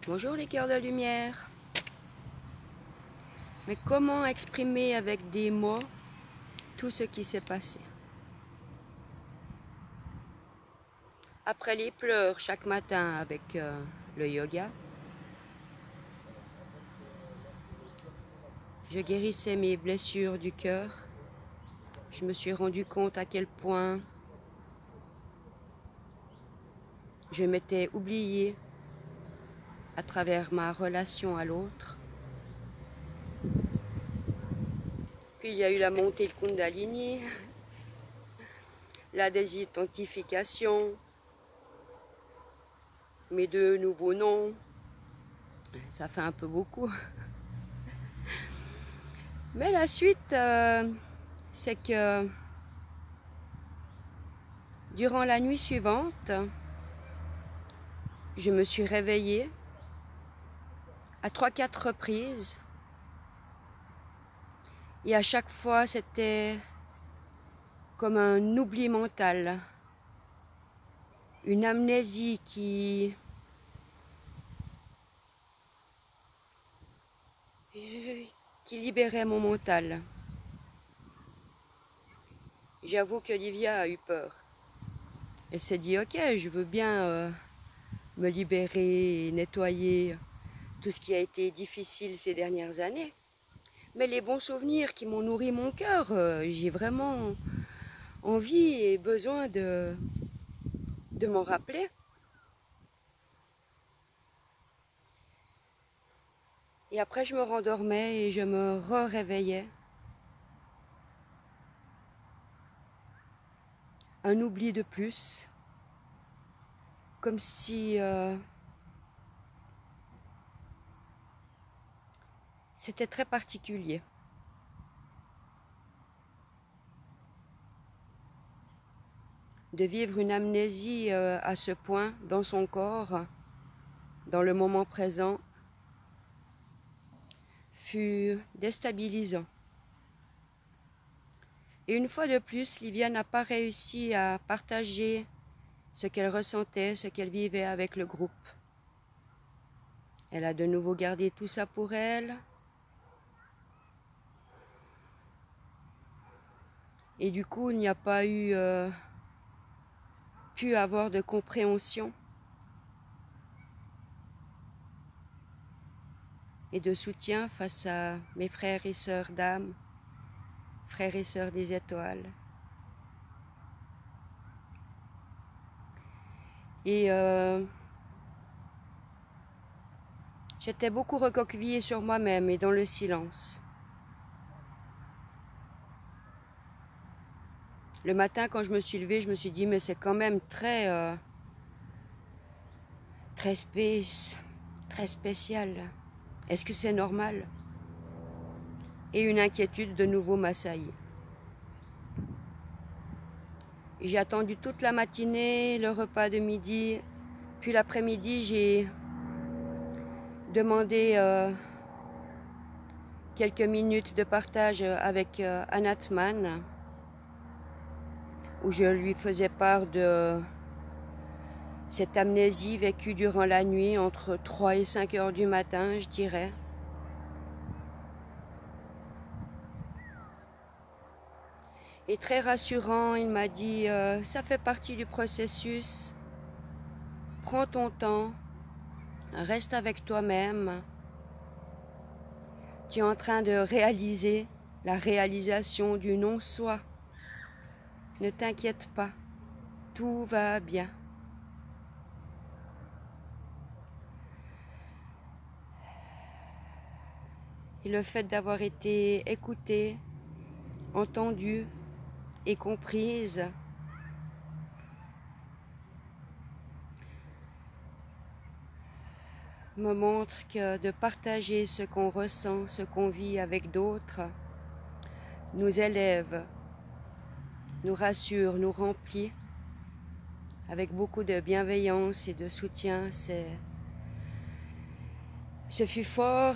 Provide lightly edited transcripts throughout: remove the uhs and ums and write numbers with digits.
Bonjour les cœurs de lumière. Mais comment exprimer avec des mots tout ce qui s'est passé? Après les pleurs chaque matin avec le yoga, je guérissais mes blessures du cœur. Je me suis rendu compte à quel point je m'étais oubliée à travers ma relation à l'autre. Puis il y a eu la montée de Kundalini, la désidentification, mes deux nouveaux noms. Ça fait un peu beaucoup. Mais la suite, c'est que durant la nuit suivante, je me suis réveillée à 3-4 reprises. Et à chaque fois, c'était comme un oubli mental, une amnésie qui libérait mon mental. J'avoue qu'Olivia a eu peur. Elle s'est dit, ok, je veux bien me libérer et nettoyer tout ce qui a été difficile ces dernières années. Mais les bons souvenirs qui m'ont nourri mon cœur, j'ai vraiment envie et besoin de m'en rappeler. Et après, je me rendormais et je me réveillais. Un oubli de plus, comme si c'était très particulier. De vivre une amnésie à ce point dans son corps, dans le moment présent, fut déstabilisant. Et une fois de plus, Livia n'a pas réussi à partager ce qu'elle ressentait, ce qu'elle vivait avec le groupe. Elle a de nouveau gardé tout ça pour elle. Et du coup, il n'y a pas eu pu avoir de compréhension et de soutien face à mes frères et sœurs d'âme, frères et sœurs des étoiles. Et j'étais beaucoup recroquevillée sur moi-même et dans le silence. Le matin, quand je me suis levée, je me suis dit, mais c'est quand même très spécial. Est-ce que c'est normal? Et une inquiétude de nouveau m'assaillit. J'ai attendu toute la matinée, le repas de midi, puis l'après-midi, j'ai demandé quelques minutes de partage avec Anatman, où je lui faisais part de cette amnésie vécue durant la nuit, entre 3 et 5 heures du matin, je dirais. Et très rassurant, il m'a dit ça fait partie du processus, prends ton temps, reste avec toi-même. Tu es en train de réaliser la réalisation du non-soi. Ne t'inquiète pas, tout va bien. Et le fait d'avoir été écoutée, entendue et comprise me montre que de partager ce qu'on ressent, ce qu'on vit avec d'autres, nous élève, nous rassure, nous remplit avec beaucoup de bienveillance et de soutien. Ce fut fort,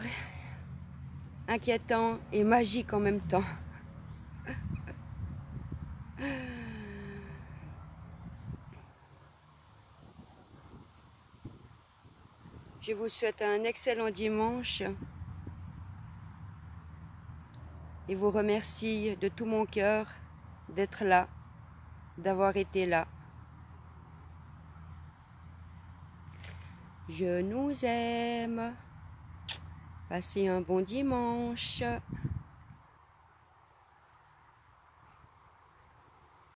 inquiétant et magique en même temps. Je vous souhaite un excellent dimanche et vous remercie de tout mon cœur d'être là, d'avoir été là. Je nous aime. Passez un bon dimanche.